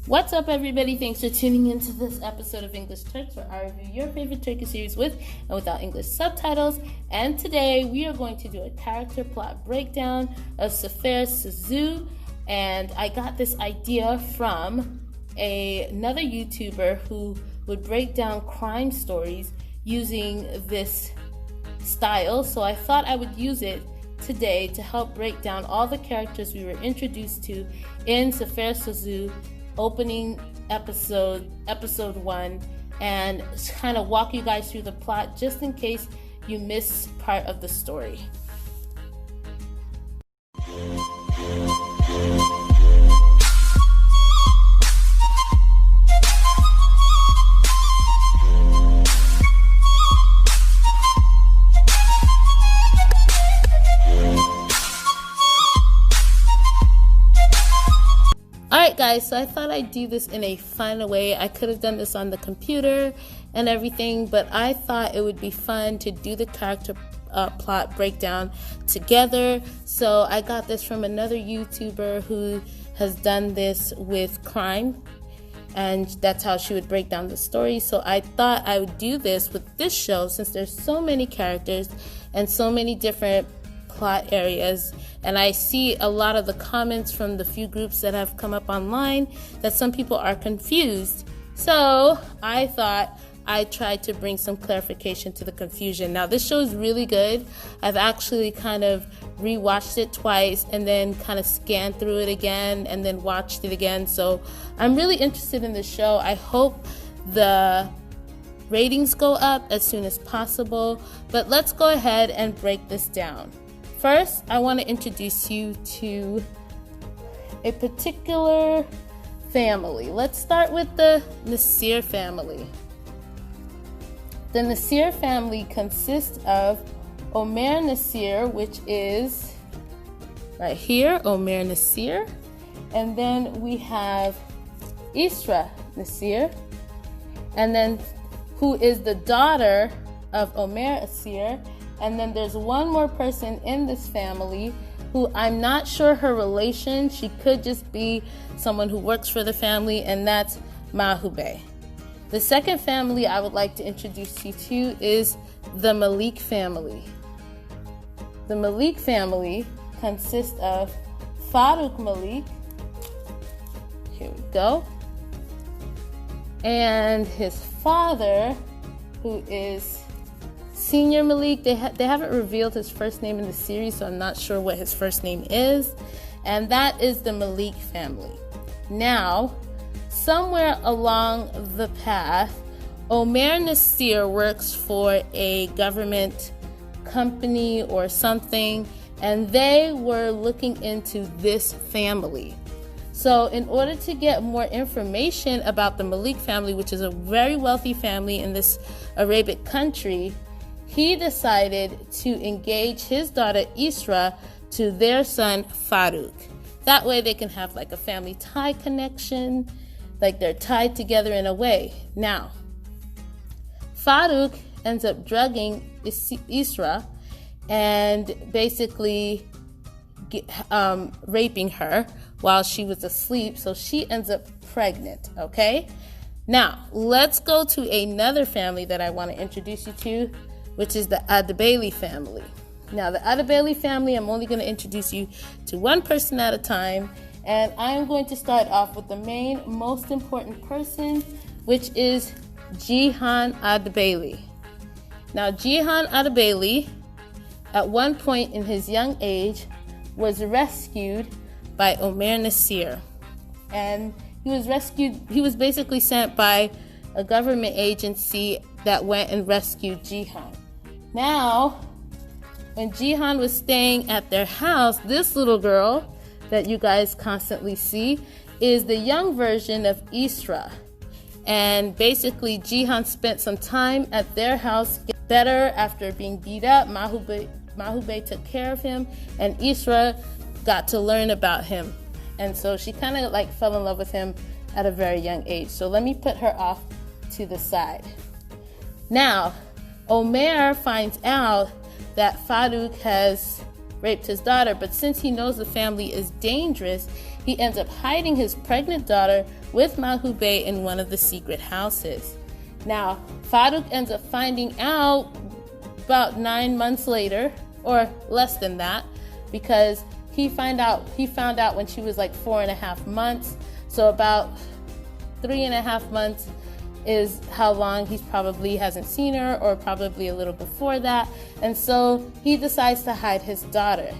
What's up, everybody? Thanks for tuning into this episode of English Turks, where I review your favorite Turkish series with and without English subtitles. And today we are going to do a character plot breakdown of Seref Sözü. And I got this idea from another YouTuber who would break down crime stories using this style. So I thought I would use it today to help break down all the characters we were introduced to in Seref Sözü opening episode 1, and kind of walk you guys through the plot just in case you missed part of the story. Alright guys, so I thought I'd do this in a fun way. I could have done this on the computer and everything, but I thought it would be fun to do the character plot breakdown together. So I got this from another YouTuber who has done this with crime, and that's how she would break down the story. So I thought I would do this with this show since there's so many characters and so many different plot areas, and I see a lot of the comments from the few groups that have come up online that some people are confused. So I thought I'd try to bring some clarification to the confusion. Now this show is really good. I've actually kind of rewatched it twice and then kind of scanned through it again and then watched it again. So I'm really interested in this show. I hope the ratings go up as soon as possible, but let's go ahead and break this down. First, I want to introduce you to a particular family. Let's start with the Nasir family. The Nasir family consists of Omer Nasir, which is right here, Omer Nasir. And then we have Isra Nasir, and then who is the daughter of Omer Nasir. And then there's one more person in this family who I'm not sure her relation. She could just be someone who works for the family, and that's Mahube. The second family I would like to introduce you to is the Malik family. The Malik family consists of Faruk Malik, here we go, and his father, who is Senior Malik. They haven't revealed his first name in the series, so I'm not sure what his first name is. And that is the Malik family. Now, somewhere along the path, Omer Nasir works for a government company or something, and they were looking into this family. So in order to get more information about the Malik family, which is a very wealthy family in this Arabic country, he decided to engage his daughter Isra to their son Faruk. That way they can have like a family tie connection, like they're tied together in a way. Now, Faruk ends up drugging Isra and basically raping her while she was asleep, so she ends up pregnant, okay? Now, let's go to another family that I want to introduce you to, which is the Atabay family. Now, the Atabay family, I'm only going to introduce you to one person at a time, and I'm going to start off with the main, most important person, which is Jihan Atabay. Now, Jihan Atabay, at one point in his young age, was rescued by Omer Nasir. And he was basically sent by a government agency that went and rescued Jihan. Now, when Jihan was staying at their house, this little girl that you guys constantly see is the young version of Isra. And basically, Jihan spent some time at their house, get better after being beat up. Mahube took care of him, and Isra got to learn about him. And so she kind of like fell in love with him at a very young age. So let me put her off to the side. Now, Omer finds out that Faruk has raped his daughter. But since he knows the family is dangerous, he ends up hiding his pregnant daughter with Mahube in one of the secret houses. Now, Farouk ends up finding out about 9 months later, or less than that, because he found out when she was like 4.5 months. So about 3.5 months is how long he probably hasn't seen her, or probably a little before that. And so he decides to hide his daughter.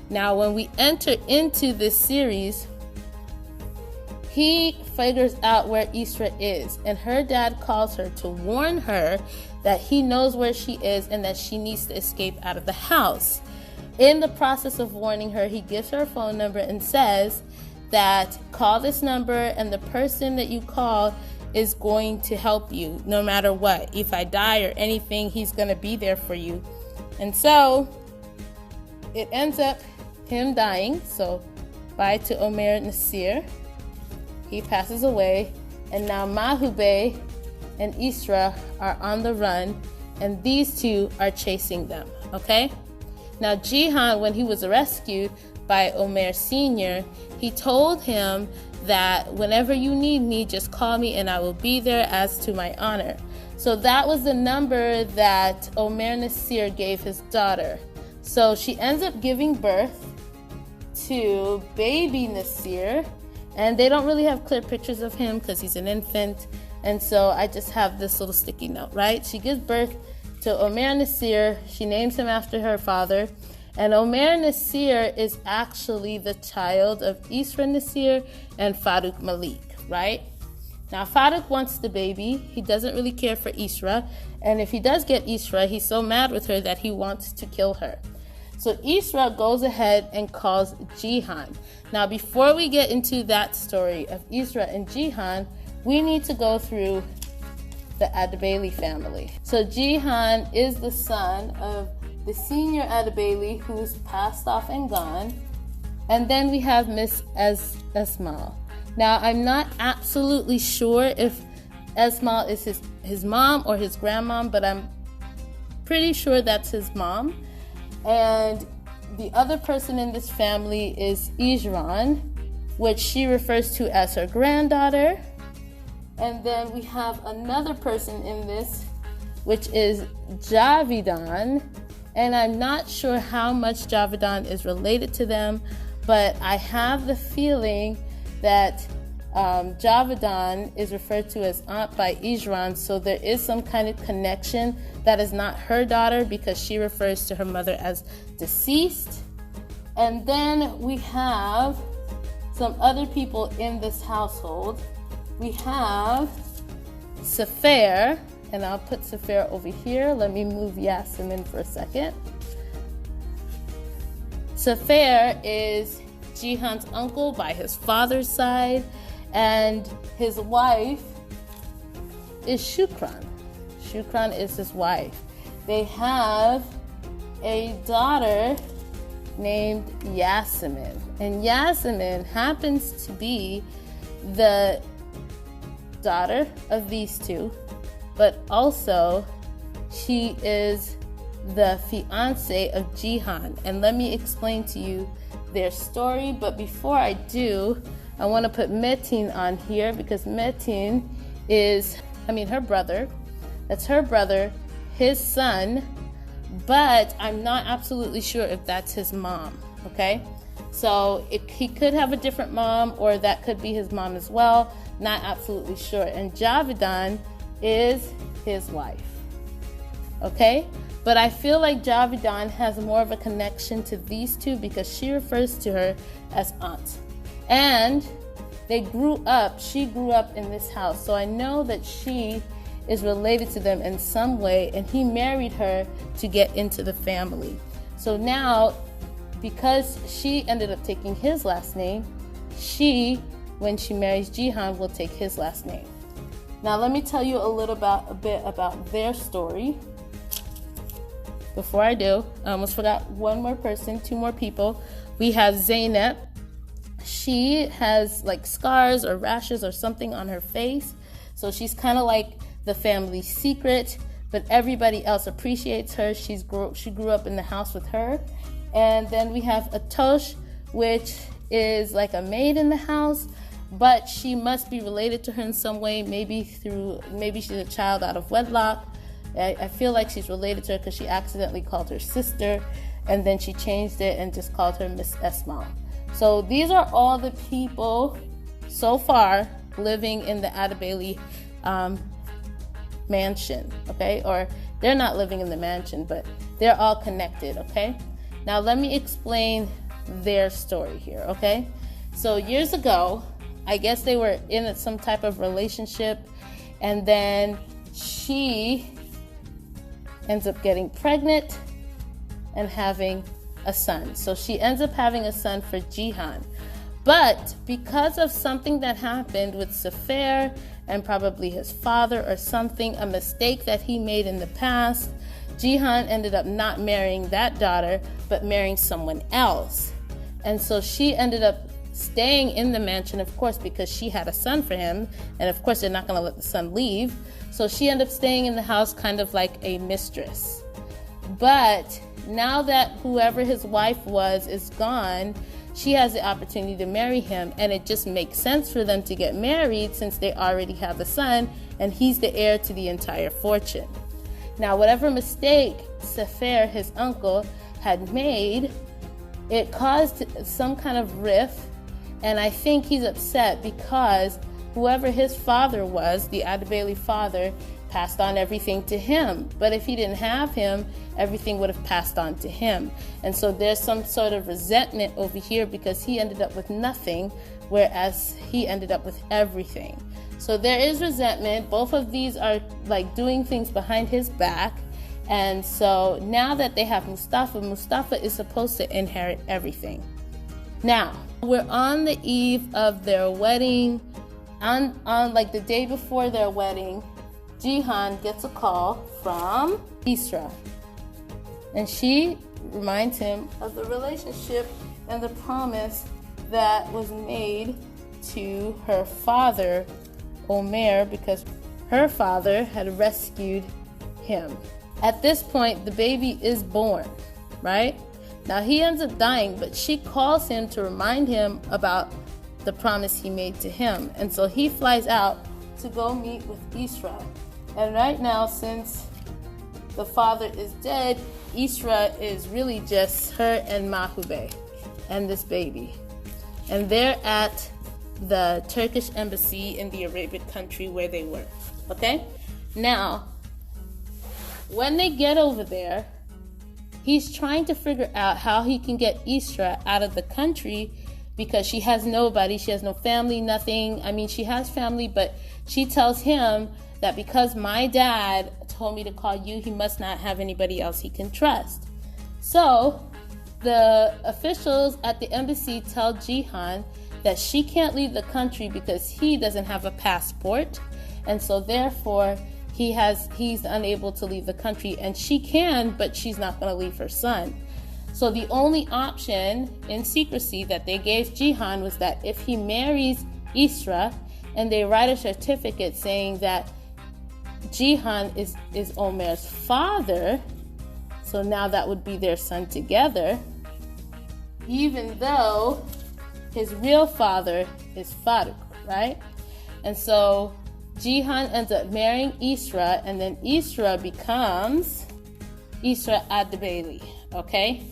Now, when we enter into this series, he figures out where Isra is, and her dad calls her to warn her that he knows where she is and that she needs to escape out of the house. In the process of warning her, he gives her a phone number and says that call this number and the person that you call is going to help you no matter what. If I die or anything, he's going to be there for you. And so it ends up him dying. So bye to Omer Nasir. He passes away, and now Mahube and Isra are on the run, and these two are chasing them, okay? Now, Jihan, when he was rescued by Omer Sr., he told him that whenever you need me, just call me and I will be there as to my honor. So that was the number that Omer Nasir gave his daughter. So she ends up giving birth to baby Nasir, and they don't really have clear pictures of him because he's an infant. And so I just have this little sticky note, right? She gives birth to Omer Nasir. She names him after her father. And Omer Nasir is actually the child of Isra Nasir and Farouk Malik, right? Now, Farouk wants the baby. He doesn't really care for Isra. And if he does get Isra, he's so mad with her that he wants to kill her. So Isra goes ahead and calls Jihan. Now, before we get into that story of Isra and Jihan, we need to go through the Atabay family. So Jihan is the son of the senior Atabay, who's passed off and gone. And then we have Miss Esmal. Now, I'm not absolutely sure if Esmal is his mom or his grandmom, but I'm pretty sure that's his mom. And the other person in this family is Ijran, which she refers to as her granddaughter. And then we have another person in this, which is Javidan. And I'm not sure how much Javidan is related to them, but I have the feeling that Javidan is referred to as aunt by Ijran, so there is some kind of connection that is not her daughter because she refers to her mother as deceased. And then we have some other people in this household. We have Sefer, and I'll put Sefer over here. Let me move Yasemin for a second. Sefer is Jihan's uncle by his father's side, and his wife is Shukran. Shukran is his wife. They have a daughter named Yasemin, and Yasemin happens to be the daughter of these two, but also she is the fiance of Jihan. And let me explain to you their story, but before I do, I want to put Metin on here because Metin is, her brother. That's her brother, his son, but I'm not absolutely sure if that's his mom, okay? So he could have a different mom, or that could be his mom as well. Not absolutely sure. And Javidan is his wife, okay? But I feel like Javidan has more of a connection to these two because she refers to her as aunt. And she grew up in this house. So I know that she is related to them in some way, and he married her to get into the family. So now, because she ended up taking his last name, when she marries Jihan, will take his last name. Now let me tell you a bit about their story. Before I do, I almost forgot one more person, two more people. We have Zainab. She has like scars or rashes or something on her face. So she's kind of like the family secret, but everybody else appreciates her. She grew up in the house with her. And then we have Atosh, which is like a maid in the house, but she must be related to her in some way, maybe she's a child out of wedlock. I feel like she's related to her because she accidentally called her sister, and then she changed it and just called her Miss Esma. So these are all the people so far living in the Atabay mansion, okay? Or they're not living in the mansion, but they're all connected, okay? Now let me explain their story here, okay? So years ago, I guess they were in some type of relationship, and then she ends up getting pregnant and having a son. So she ends up having a son for Jihan. But because of something that happened with Seref and probably his father or something, a mistake that he made in the past, Jihan ended up not marrying that daughter, but marrying someone else. And so she ended up staying in the mansion, of course, because she had a son for him. And of course, they're not going to let the son leave. So she ended up staying in the house kind of like a mistress. But now that whoever his wife was is gone, she has the opportunity to marry him. And it just makes sense for them to get married since they already have a son and he's the heir to the entire fortune. Now, whatever mistake Seref, his uncle, had made, it caused some kind of rift. And I think he's upset because whoever his father was, the Atabay father, passed on everything to him. But if he didn't have him, everything would have passed on to him. And so there's some sort of resentment over here because he ended up with nothing, whereas he ended up with everything. So there is resentment. Both of these are like doing things behind his back. And so now that they have Mustafa is supposed to inherit everything. Now, we're on the eve of their wedding. On like the day before their wedding, Jihan gets a call from Isra. And she reminds him of the relationship and the promise that was made to her father, Omer, because her father had rescued him. At this point, the baby is born, right? Now he ends up dying, but she calls him to remind him about the promise he made to him. And so he flies out to go meet with Isra. And right now, since the father is dead, Isra is really just her and Mahube and this baby. And they're at the Turkish embassy in the Arabian country where they were, okay? Now, when they get over there, he's trying to figure out how he can get Isra out of the country because she has nobody. She has no family, nothing. I mean, she has family, but she tells him that because my dad told me to call you, he must not have anybody else he can trust. So the officials at the embassy tell Jihan that she can't leave the country because he doesn't have a passport. And so therefore, he's unable to leave the country, and she can, but she's not going to leave her son. So the only option in secrecy that they gave Jihan was that if he marries Isra and they write a certificate saying that Jihan is Omer's father, so now that would be their son together, even though his real father is Faruk, right? And so Jihan ends up marrying Isra, and then Isra becomes Isra Atabay, okay?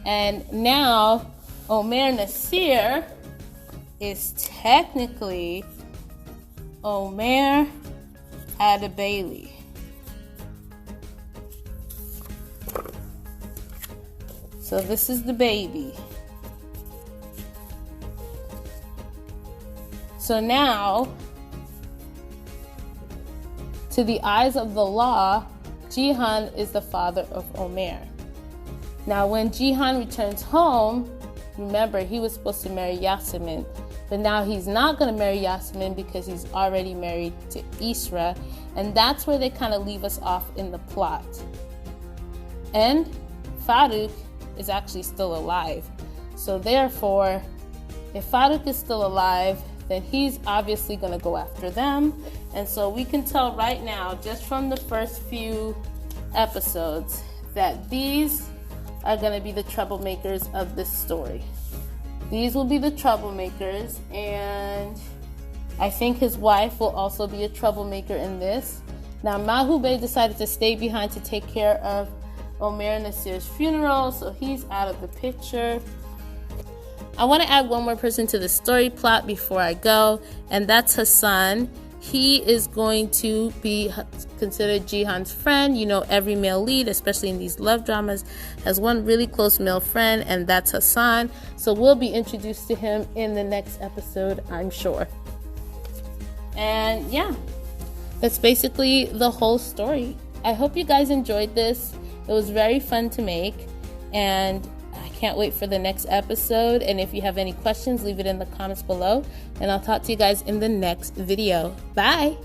And now Omer Nasir is technically Omer Atabay. So this is the baby. So now, to the eyes of the law, Jihan is the father of Omer. Now, when Jihan returns home, remember, he was supposed to marry Yasemin, but now he's not going to marry Yasemin because he's already married to Isra, and that's where they kind of leave us off in the plot. And Faruk is actually still alive. So therefore, if Faruk is still alive, then he's obviously going to go after them. And so we can tell right now, just from the first few episodes, that these are going to be the troublemakers of this story. These will be the troublemakers, and I think his wife will also be a troublemaker in this. Now, Mahube decided to stay behind to take care of Omer and Nasir's funeral, so he's out of the picture. I want to add one more person to the story plot before I go, and that's Hassan. He is going to be considered Jihan's friend. You know, every male lead, especially in these love dramas, has one really close male friend, and that's Hassan. So we'll be introduced to him in the next episode, I'm sure. And yeah, that's basically the whole story. I hope you guys enjoyed this. It was very fun to make, and I can't wait for the next episode. And if you have any questions, leave it in the comments below, and I'll talk to you guys in the next video. Bye!